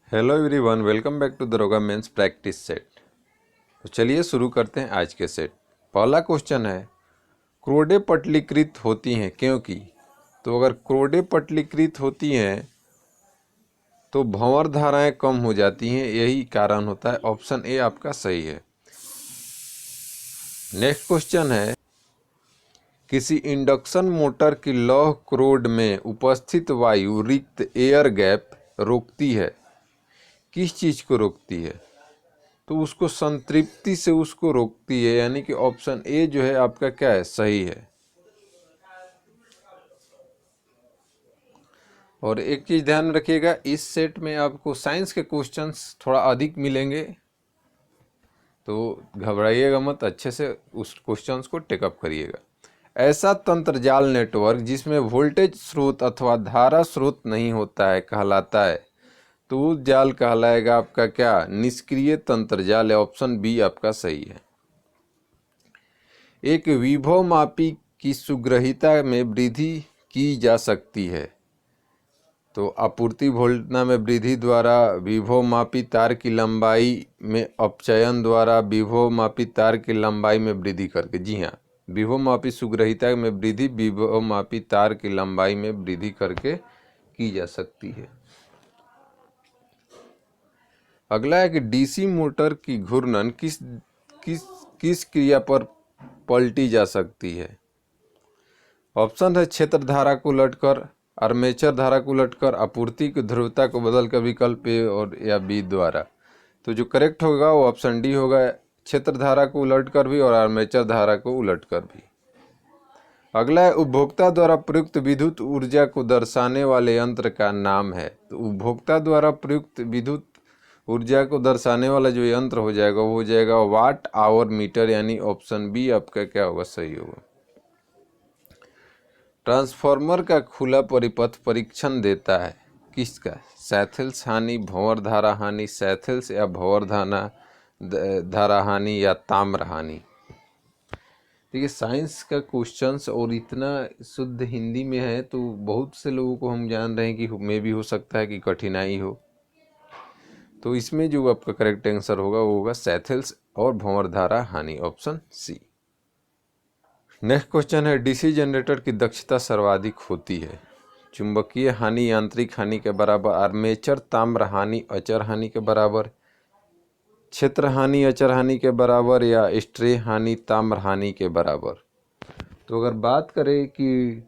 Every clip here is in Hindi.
Hello everyone, welcome back to दरोगा मेंस प्रैक्टिस सेट। तो चलिए शुरू करते हैं आज के सेट। पहला क्वेश्चन है, क्रोडें पटलीकृत होती हैं क्योंकि। तो अगर क्रोडें पटलीकृत होती हैं तो भंवर धाराएं कम हो जाती हैं, यही कारण होता है। ऑप्शन ए आपका सही है। नेक्स्ट क्वेश्चन है, किसी इंडक्शन मोटर की लौह क्रोड में उपस्थित वायु रिक्त एयर गैप रोकती है। किस चीज को रोकती है? तो उसको संतृप्ति से उसको रोकती है, यानी कि ऑप्शन ए जो है आपका क्या है, सही है। और एक चीज ध्यान रखिएगा, इस सेट में आपको साइंस के क्वेश्चंस थोड़ा अधिक मिलेंगे, तो घबराइएगा मत, अच्छे से उस क्वेश्चंस को टेकअप करिएगा। ऐसा तंत्रजाल नेटवर्क जिसमें वोल्टेज स्रोत अथवा धारा स्रोत नहीं होता है कहलाता है। तो वो जाल कहलाएगा आपका क्या, निष्क्रिय तंत्रजाल है। ऑप्शन बी आपका सही है। एक विभव मापी की सुग्रहिता में वृद्धि की जा सकती है। तो आपूर्ति वोल्टता में वृद्धि द्वारा विभव मापी तार की लंबाई में अपचयन द्वारा विभव मापी तार की लंबाई में वृद्धि करके। जी हाँ, विभव मापी सुग्रहिता में वृद्धि विभव मापी तार की लंबाई में वृद्धि करके की जा सकती है। अगला है कि डीसी मोटर की घूर्णन किस किस किस क्रिया पर पलटी जा सकती है। ऑप्शन है क्षेत्र धारा को उलटकर, आर्मेचर धारा को उलटकर, आपूर्ति की ध्रुवता को बदलकर, विकल्प ए और या बी द्वारा। तो जो करेक्ट होगा वो ऑप्शन डी होगा, क्षेत्र धारा को उलटकर भी और आर्मेचर धारा को उलटकर भी। अगला है, उपभोक्ता द्वारा प्रयुक्त विद्युत ऊर्जा को दर्शाने वाले यंत्र का नाम है। तो उपभोक्ता द्वारा प्रयुक्त विद्युत ऊर्जा को दर्शाने वाला जो यंत्र हो जाएगा वो हो जाएगा वाट आवर मीटर, यानी ऑप्शन बी आपका क्या होगा, सही होगा। ट्रांसफार्मर का खुला परिपथ परीक्षण देता है किसका? सैथेल्स हानि, भंवर धारा हानि, सैथेल्स या भंवर धारा हानि या ताम्र हानि। देखिए, साइंस का क्वेश्चंस और इतना शुद्ध हिंदी में है तो बहुत से लोगों को हम जान रहे हैं कि मे भी हो सकता है कि कठिनाई हो। तो इसमें जो आपका करेक्ट आंसर होगा वो होगा सैथेल्स और भंवर धारा हानि, ऑप्शन सी। नेक्स्ट क्वेश्चन है, डीसी जनरेटर की दक्षता सर्वाधिक होती है। चुंबकीय हानि यांत्रिक हानि के बराबर, आर्मेचर ताम्र हानि अचर हानि के बराबर, क्षेत्र हानि अचर हानि के बराबर, या स्ट्रे हानि ताम्र हानि के बराबर। तो अगर बात करें कि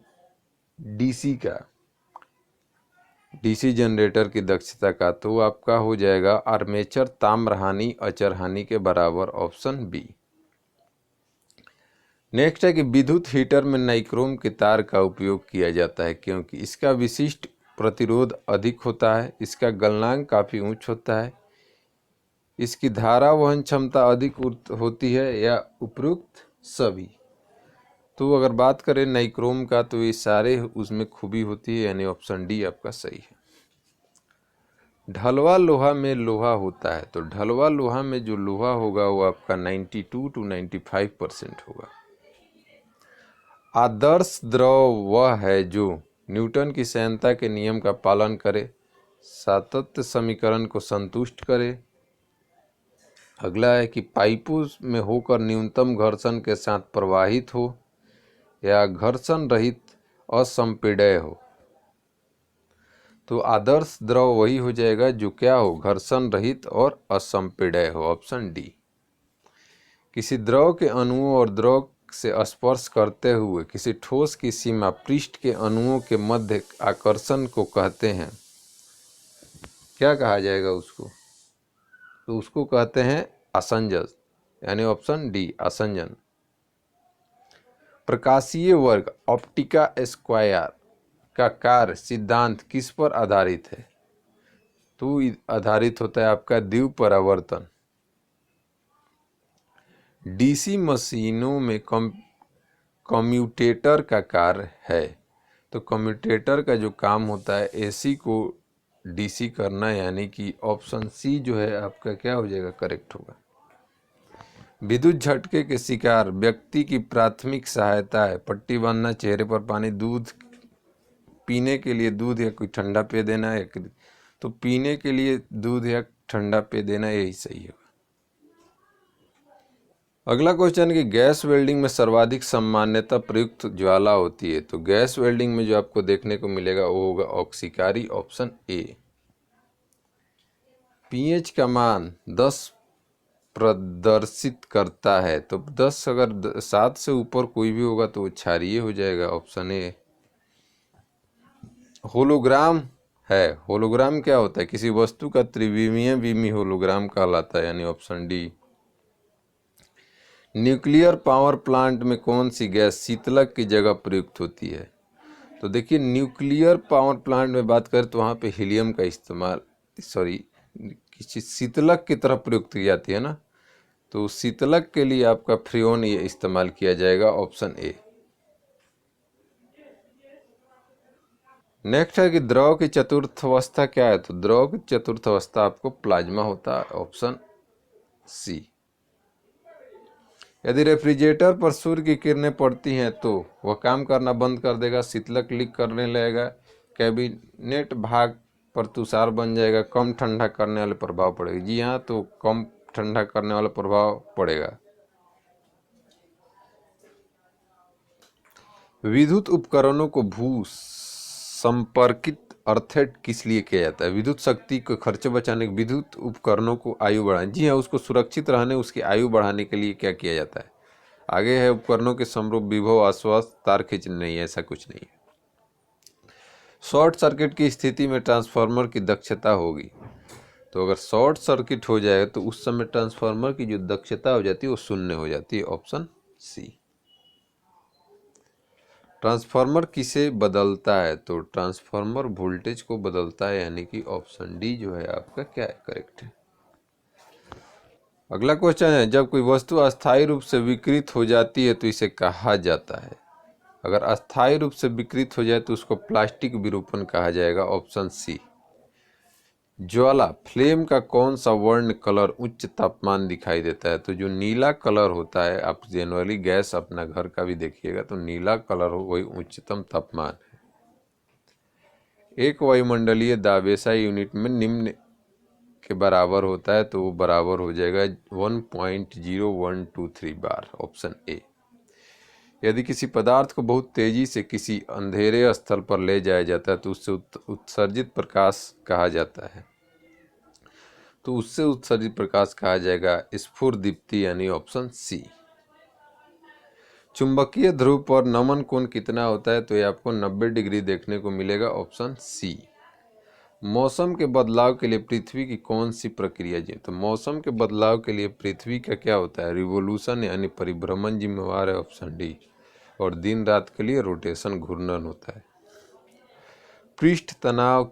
डीसी जनरेटर की दक्षता का, तो आपका हो जाएगा आर्मेचर ताम्र हानि अचर हानि के बराबर, ऑप्शन बी। नेक्स्ट है कि विद्युत हीटर में नाइक्रोम के तार का उपयोग किया जाता है क्योंकि इसका विशिष्ट प्रतिरोध अधिक होता है, इसका गलनांक काफ़ी उच्च होता है, इसकी धारा वहन क्षमता अधिक होती है, या उपयुक्त सभी। तो अगर बात करें नाइक्रोम का तो ये सारे उसमें खूबी होती है, यानी ऑप्शन डी आपका सही है। ढलवा लोहा में लोहा होता है। तो ढलवा लोहा में जो लोहा होगा वो आपका 92 to 95% होगा। आदर्श द्रव वह है जो न्यूटन की संयंता के नियम का पालन करे, सातत्य समीकरण को संतुष्ट करे। अगला है कि पाइपों में होकर न्यूनतम घर्षण के साथ प्रवाहित हो, या घर्षण रहित असंपीड्य हो। तो आदर्श द्रव वही हो जाएगा जो क्या हो, घर्षण रहित और असंपीड्य हो, ऑप्शन डी। किसी द्रव के अणुओं और द्रव से स्पर्श करते हुए किसी ठोस की सीमा पृष्ठ के अणुओं के मध्य आकर्षण को कहते हैं, क्या कहा जाएगा उसको? तो उसको कहते हैं आसंजन, यानी ऑप्शन डी आसंजन। प्रकाशीय वर्ग ऑप्टिका स्क्वायर का कार्य सिद्धांत किस पर आधारित है? तो आधारित होता है आपका द्विव परावर्तन। डीसी मशीनों में कम्यूटेटर का कार्य है। तो कम्यूटेटर का जो काम होता है एसी को डीसी करना, यानी कि ऑप्शन सी जो है आपका क्या हो जाएगा, करेक्ट होगा। विद्युत झटके के शिकार व्यक्ति की प्राथमिक सहायता है पट्टी बांधना, चेहरे पर पानी, दूध पीने के लिए दूध या कोई ठंडा पे देना, या तो पीने के लिए दूध या ठंडा पेय देना यही सही होगा। अगला क्वेश्चन कि गैस वेल्डिंग में सर्वाधिक सामान्यतः प्रयुक्त ज्वाला होती है। तो गैस वेल्डिंग में जो आपको देखने को मिलेगा वो होगा ऑक्सीकारी, ऑप्शन ए। पीएच का मान 10 प्रदर्शित करता है, तो 10 अगर 7 से ऊपर कोई भी होगा तो वो क्षारीय हो जाएगा, ऑप्शन ए। होलोग्राम है, होलोग्राम क्या होता है? किसी वस्तु का त्रिविमीय विमी होलोग्राम कहलाता है, यानी option D. Nuclear power plant में कौन सी गैस शीतलक की जगह प्रयुक्त होती है? तो देखिए, न्यूक्लियर पावर प्लांट में बात करें तो वहाँ पे हीलियम का इस्तेमाल, किसी शीतलक की तरह प्रयुक्त की जाती है ना, तो शीतलक के लिए आपका फ्रीऑन ये इस्तेमाल किया जाएगा, ऑप्शन ए। नेक्स्ट है कि द्रव की चतुर्थ अवस्था क्या है? तो द्रव की चतुर्थ अवस्था आपको प्लाज्मा होता है, ऑप्शन सी। यदि रेफ्रिजरेटर पर सूर्य की किरणें पड़ती हैं तो वह काम करना बंद कर देगा, शीतलक लीक करने लगेगा, कैबिनेट भाग पर तुषार बन जाएगा, कम ठंडा करने वाले प्रभाव पड़ेगा। जी हाँ, तो कम ठंडा करने वाला प्रभाव पड़ेगा। विद्युत उपकरणों को भू संपर्कित अर्थात किस लिए किया जाता है? विद्युत शक्ति को खर्चे बचाने, विद्युत उपकरणों को आयु बढ़ाने। जी हाँ, उसको सुरक्षित रहने, उसकी आयु बढ़ाने के लिए क्या किया जाता है? आगे है उपकरणों के समरूप विभव, आश्वास, तार खींचने। नहीं, ऐसा कुछ नहीं है। शॉर्ट सर्किट की स्थिति में ट्रांसफार्मर की दक्षता होगी। तो अगर शॉर्ट सर्किट हो जाए तो उस समय ट्रांसफार्मर की जो दक्षता हो जाती है वो शून्य हो जाती है, ऑप्शन सी। ट्रांसफार्मर किसे बदलता है? तो ट्रांसफार्मर वोल्टेज को बदलता है, यानी कि ऑप्शन डी जो है आपका क्या है, करेक्ट है। अगला क्वेश्चन है, जब कोई वस्तु अस्थायी रूप से विकृत हो जाती है तो इसे कहा जाता है? अगर अस्थायी रूप से विकृत हो जाए तो उसको प्लास्टिक विरूपण कहा जाएगा, ऑप्शन सी। ज्वाला फ्लेम का कौन सा वर्ण कलर उच्च तापमान दिखाई देता है? तो जो नीला कलर होता है, आप जनरली गैस अपना घर का भी देखिएगा तो नीला कलर हो वही उच्चतम तापमान है। एक वायुमंडलीय दाब SI यूनिट में निम्न के बराबर होता है, तो वो बराबर हो जाएगा 1.0123 बार, ऑप्शन ए। यदि किसी पदार्थ को बहुत तेजी से किसी अंधेरे स्थल पर ले जाया जाता है तो उससे उत्सर्जित प्रकाश कहा जाता है, तो उससे उत्सर्जित प्रकाश कहा जाएगा स्फुरदीप्ति, यानी ऑप्शन सी। चुंबकीय ध्रुव पर नमन कोण कितना होता है? तो ये आपको 90 डिग्री देखने को मिलेगा, ऑप्शन सी। मौसम के बदलाव के लिए पृथ्वी की कौन सी प्रक्रिया जी? तो मौसम के बदलाव के लिए पृथ्वी का क्या होता है? रिवोल्यूशन, यानी परिभ्रमण जिम्मेवार है, ऑप्शन डी। और दिन रात के लिए रोटेशन, घूर्णन होता है। पृष्ठ तनाव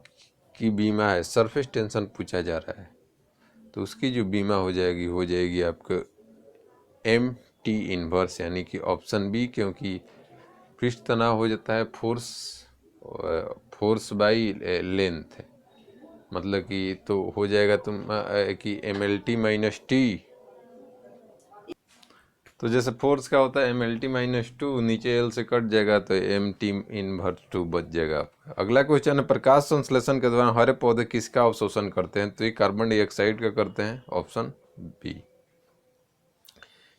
की बीमा है, सरफेस टेंशन पूछा जा रहा है, तो उसकी जो बीमा हो जाएगी आपको MT इनवर्स, यानी कि ऑप्शन बी, क्योंकि पृष्ठ तनाव हो जाता है फोर्स बाई लेंथ, मतलब कि तो हो जाएगा तुम कि MLT माइनस टी। तो जैसे फोर्स का होता है MLT माइनस 2, नीचे L से कट जाएगा तो MT इनवर्स 2 बच जाएगा आपका। अगला क्वेश्चन है, प्रकाश संश्लेषण के दौरान हरे पौधे किसका अवशोषण करते हैं? तो ये कार्बन डाइऑक्साइड का करते हैं, ऑप्शन बी।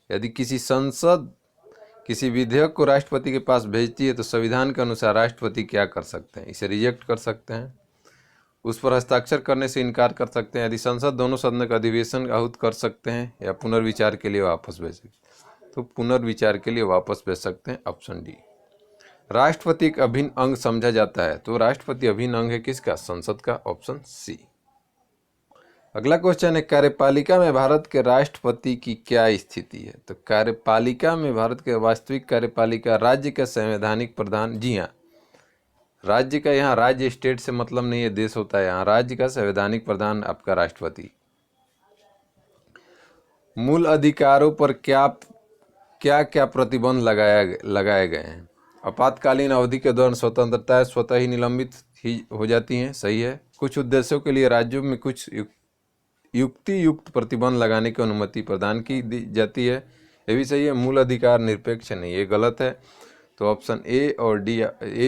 यदि किसी संसद किसी विधेयक को राष्ट्रपति के पास भेजती है तो संविधान के अनुसार राष्ट्रपति क्या कर सकते हैं? इसे रिजेक्ट कर सकते हैं, उस पर हस्ताक्षर करने से इनकार कर सकते हैं, यदि संसद दोनों सदन का अधिवेशन आहूत कर सकते हैं, या पुनर्विचार के लिए वापस भेज सकते हैं। तो पुनर्विचार के लिए वापस भेज सकते हैं, ऑप्शन डी। राष्ट्रपति एक अभिन्न अंग समझा जाता है, तो राष्ट्रपति अभिन्न अंग है किसका? संसद का, ऑप्शन सी। अगला क्वेश्चन है, कार्यपालिका में भारत के राष्ट्रपति की क्या स्थिति है? तो कार्यपालिका में भारत के वास्तविक कार्यपालिका राज्य का संवैधानिक प्रधान। जी हाँ, राज्य का, यहाँ राज्य स्टेट से मतलब नहीं है, देश होता है, यहाँ राज्य का संवैधानिक प्रधान आपका राष्ट्रपति। मूल अधिकारों पर क्या क्या प्रतिबंध लगाए गए हैं? आपातकालीन अवधि के दौरान स्वतंत्रता स्वतः ही निलंबित ही हो जाती हैं, सही है। कुछ उद्देश्यों के लिए राज्यों में कुछ युक्त प्रतिबंध लगाने की अनुमति प्रदान की जाती है, ये भी सही है। मूल अधिकार निरपेक्ष नहीं, ये गलत है। तो ऑप्शन ए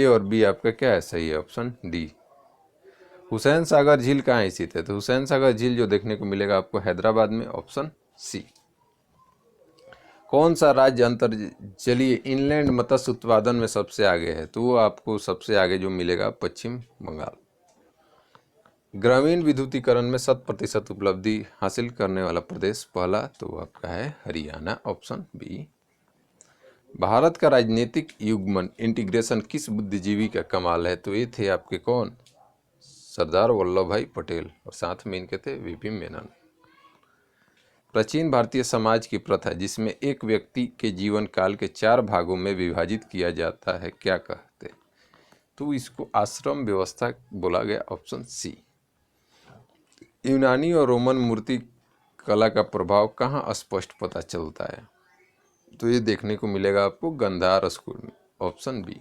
और बी आपका क्या है, सही है, ऑप्शन डी। हुसैन सागर झील कहाँ स्थित है? तो हुसैन सागर झील जो देखने को मिलेगा आपको हैदराबाद में, ऑप्शन सी। कौन सा राज्य अंतर्जलीय इनलैंड मत्स्य उत्पादन में सबसे आगे है? तो वो आपको सबसे आगे जो मिलेगा पश्चिम बंगाल। ग्रामीण विद्युतीकरण में 100% उपलब्धि हासिल करने वाला प्रदेश पहला, तो वो आपका है हरियाणा, ऑप्शन बी। भारत का राजनीतिक युग्मन इंटीग्रेशन किस बुद्धिजीवी का कमाल है? तो ये थे आपके कौन? सरदार वल्लभ भाई पटेल, और साथ में इनके थे वीपी मेनन। प्राचीन भारतीय समाज की प्रथा जिसमें एक व्यक्ति के जीवन काल के 4 भागों में विभाजित किया जाता है, क्या कहते? तो इसको आश्रम व्यवस्था बोला गया, ऑप्शन सी। यूनानी और रोमन मूर्ति कला का प्रभाव कहाँ स्पष्ट पता चलता है? तो ये देखने को मिलेगा आपको गंधार स्कूल में, ऑप्शन बी।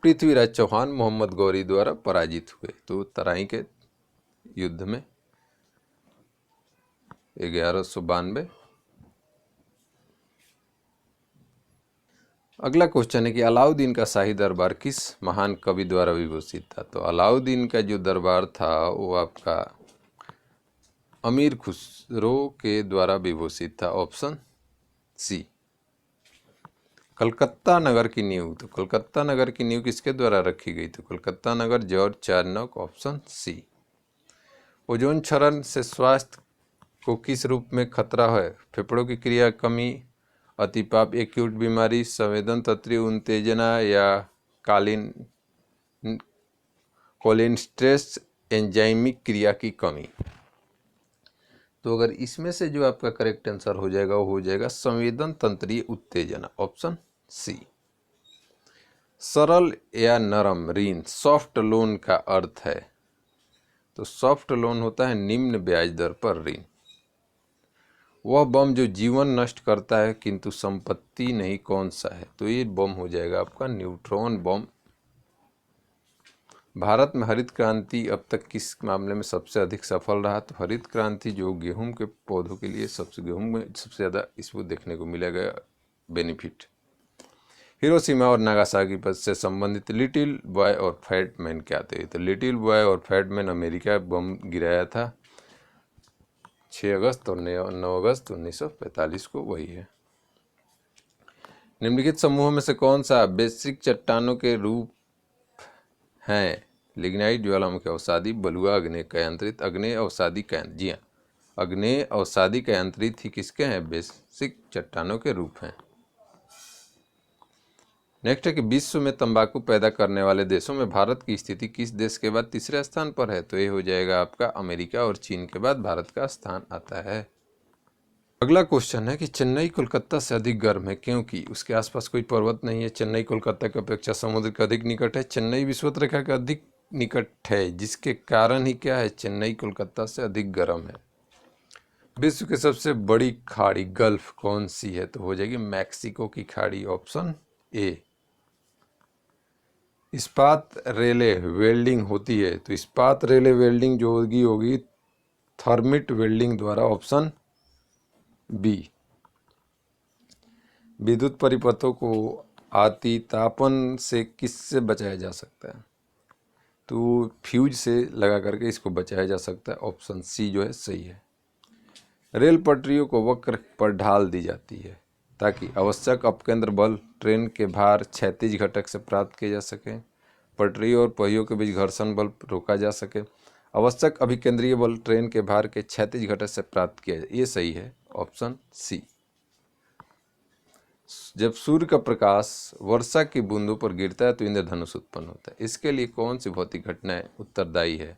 पृथ्वीराज चौहान मोहम्मद गौरी द्वारा पराजित हुए, तो तराई के युद्ध में 1192। अगला क्वेश्चन है कि अलाउद्दीन का शाही दरबार किस महान कवि द्वारा विभूषित था? तो अलाउद्दीन का जो दरबार था वो आपका अमीर खुसरो के द्वारा विभूषित था, ऑप्शन सी। कलकत्ता नगर की नींव, तो कलकत्ता नगर की नींव किसके द्वारा रखी गई? तो कलकत्ता नगर जॉर्ज चार्नक, ऑप्शन सी। ओजोन क्षरण से स्वास्थ्य को किस रूप में खतरा है? फेफड़ों की क्रिया कमी, अतिपाप, एक्यूट बीमारी, संवेदन तंत्रीय उत्तेजना या कोलेस्ट्रेस एंजाइमिक क्रिया की कमी। तो अगर इसमें से जो आपका करेक्ट आंसर हो जाएगा वो हो जाएगा संवेदन तंत्रीय उत्तेजना, ऑप्शन सी। सरल या नरम ऋण, सॉफ्ट लोन का अर्थ है? तो सॉफ्ट लोन होता है निम्न ब्याज दर पर ऋण। वह बम जो जीवन नष्ट करता है किंतु संपत्ति नहीं, कौन सा है? तो ये बम हो जाएगा आपका न्यूट्रॉन बम। भारत में हरित क्रांति अब तक किस मामले में सबसे अधिक सफल रहा? तो हरित क्रांति जो गेहूं के पौधों के लिए गेहूं में सबसे ज़्यादा इसको देखने को मिलेगा बेनिफिट। हिरोशिमा और नागासाकी पर से संबंधित लिटिल बॉय और फैट मैन क्या थे? तो लिटिल बॉय और फैट मैन अमेरिका बम गिराया था 6 अगस्त और 9 अगस्त 1945 को, वही है। निम्नलिखित समूहों में से कौन सा बेसिक चट्टानों के रूप हैं? लिग्नाइट, ज्वालामुखी अवसादी, बलुआ, अग्नेय कयांतरित। अग्नेय अवसादी कयांतरित, जी हाँ, अग्नेय अवसादी कयांतरित ही किसके हैं? बेसिक चट्टानों के रूप हैं। नेक्स्ट है कि विश्व में तंबाकू पैदा करने वाले देशों में भारत की स्थिति किस देश के बाद तीसरे स्थान पर है? तो ये हो जाएगा आपका अमेरिका, और चीन के बाद भारत का स्थान आता है। अगला क्वेश्चन है कि चेन्नई कोलकाता से अधिक गर्म है क्योंकि उसके आसपास कोई पर्वत नहीं है। चेन्नई कोलकाता की अपेक्षा समुद्र के अधिक निकट है। चेन्नई विषुवत रेखा के अधिक निकट है, जिसके कारण ही क्या है, चेन्नई कोलकाता से अधिक गर्म है। विश्व की सबसे बड़ी खाड़ी गल्फ कौन सी है? तो हो जाएगी मैक्सिको की खाड़ी, ऑप्शन ए। इस्पात रेले वेल्डिंग होती है, तो इस्पात रेले वेल्डिंग जो होगी थर्मिट वेल्डिंग द्वारा, ऑप्शन बी। विद्युत परिपथों को अतितापन से किससे बचाया जा सकता है? तो फ्यूज से लगा करके इसको बचाया जा सकता है, ऑप्शन सी जो है सही है। रेल पटरियों को वक्र पर ढाल दी जाती है ताकि आवश्यक अपकेंद्र बल ट्रेन के भार क्षैतिज घटक से प्राप्त किए जा सके, पटरी और पहियों के बीच घर्षण बल रोका जा सके, आवश्यक अभिकेंद्रीय बल ट्रेन के भार के क्षैतिज घटक से प्राप्त किया जाए। ये सही है, ऑप्शन सी। जब सूर्य का प्रकाश वर्षा की बूंदों पर गिरता है तो इंद्रधनुष उत्पन्न होता है। इसके लिए कौन सी भौतिक घटनाएं उत्तरदायी है?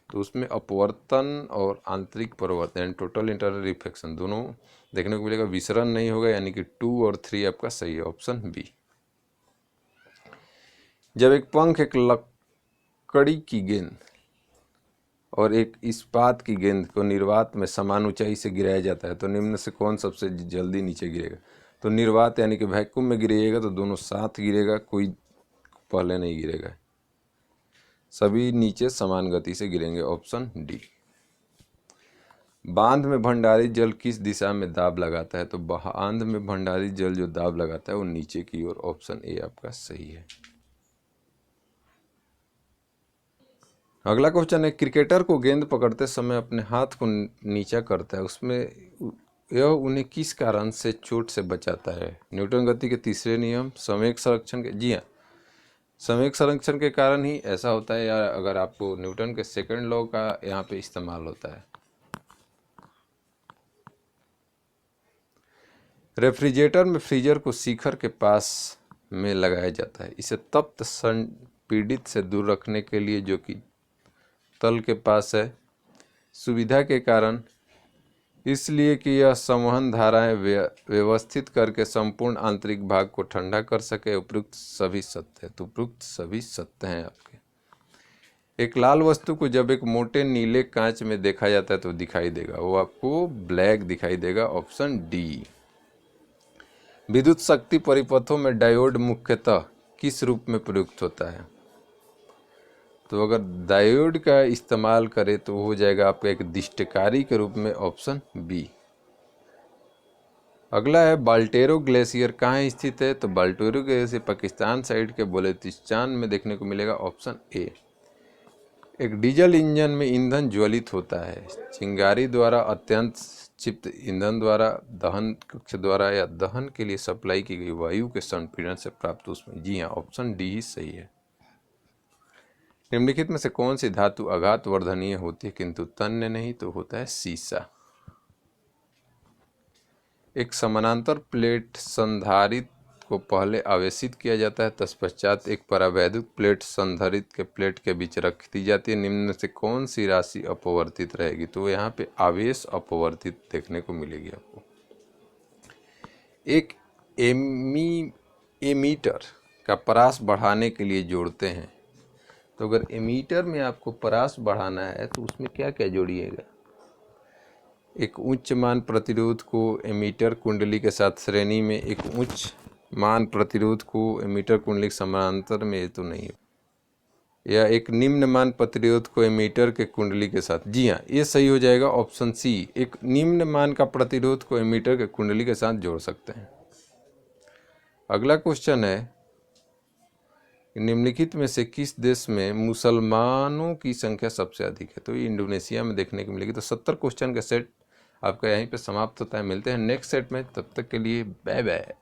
तो उसमें अपवर्तन और आंतरिक परावर्तन, टोटल इंटरनल रिफ्लेक्शन, दोनों देखने को मिलेगा। विसरण नहीं होगा, यानी कि 2 और 3 आपका सही है, ऑप्शन बी। जब एक पंख एक लकड़ी की गेंद और एक इस्पात की गेंद को निर्वात में समान ऊंचाई से गिराया जाता है तो निम्न से कौन सबसे जल्दी नीचे गिरेगा? तो निर्वात यानी कि वैक्यूम में गिरेगा तो दोनों साथ गिरेगा, कोई पहले नहीं गिरेगा, सभी नीचे समान गति से गिरेंगे, ऑप्शन डी। बांध में भंडारित जल किस दिशा में दाब लगाता है? तो बांध में भंडारित जल जो दाब लगाता है वो नीचे की ओर, ऑप्शन ए आपका सही है। अगला क्वेश्चन है, क्रिकेटर को गेंद पकड़ते समय अपने हाथ को नीचा करता है, उसमें यह उन्हें किस कारण से चोट से बचाता है? न्यूटन गति के तीसरे नियम, संवेग संरक्षण के? जी हाँ, संवेग संरक्षण के कारण ही ऐसा होता है, या अगर आपको न्यूटन के सेकंड लॉ का यहाँ पे इस्तेमाल होता है। रेफ्रिजरेटर में फ्रीजर को शिखर के पास में लगाया जाता है, इसे तप्त संपीड़ित से दूर रखने के लिए, जो कि तल के पास है, सुविधा के कारण, इसलिए कि यह संवहन धाराएं व्यवस्थित करके संपूर्ण आंतरिक भाग को ठंडा कर सके। उपयुक्त सभी सत्य है, तो उपयुक्त सभी सत्य हैं आपके। एक लाल वस्तु को जब एक मोटे नीले कांच में देखा जाता है तो दिखाई देगा, वो आपको ब्लैक दिखाई देगा, ऑप्शन डी। विद्युत शक्ति परिपथों में डायोड मुख्यतः किस रूप में प्रयुक्त होता है? तो अगर डायोड का इस्तेमाल करें तो हो जाएगा आपका एक दिष्टकारी के रूप में, ऑप्शन बी। अगला है, बाल्टेरो ग्लेशियर कहाँ स्थित है? तो बाल्टेरो ग्लेशियर पाकिस्तान साइड के बलूचिस्तान में देखने को मिलेगा, ऑप्शन ए। एक डीजल इंजन में ईंधन ज्वलित होता है चिंगारी द्वारा, अत्यंत क्षिप्त ईंधन द्वारा, दहन कक्ष द्वारा, या दहन के लिए सप्लाई की गई वायु के संपीड़न से प्राप्त उसमें? जी हाँ, ऑप्शन डी ही सही है। निम्नलिखित में से कौन सी धातु आघात वर्धनीय होती है किंतु तन्य नहीं? तो होता है सीसा। एक समानांतर प्लेट संधारित्र को पहले आवेशित किया जाता है, तत्पश्चात एक परावैद्युत प्लेट संधारित्र के प्लेट के बीच रख दी जाती है। निम्न में से कौन सी राशि अपवर्तित रहेगी? तो यहाँ पे आवेश अपवर्तित देखने को मिलेगी आपको। एक एमीटर का परास बढ़ाने के लिए जोड़ते हैं, तो अगर एमीटर में आपको परास बढ़ाना है तो उसमें क्या क्या जोड़िएगा? एक उच्च मान प्रतिरोध को एमीटर कुंडली के साथ श्रेणी में, एक उच्च मान प्रतिरोध को एमीटर कुंडली के समानांतर में, तो नहीं, या एक निम्न मान प्रतिरोध को एमीटर के कुंडली के साथ? जी हाँ, ये सही हो जाएगा, ऑप्शन सी। एक निम्न मान का प्रतिरोध को एमीटर के कुंडली के साथ जोड़ सकते हैं। अगला क्वेश्चन है, निम्नलिखित में से किस देश में मुसलमानों की संख्या सबसे अधिक है? तो ये इंडोनेशिया में देखने को मिलेगी। तो 70 क्वेश्चन का सेट आपका यहीं पे समाप्त होता है। मिलते हैं नेक्स्ट सेट में, तब तक के लिए बाय बाय।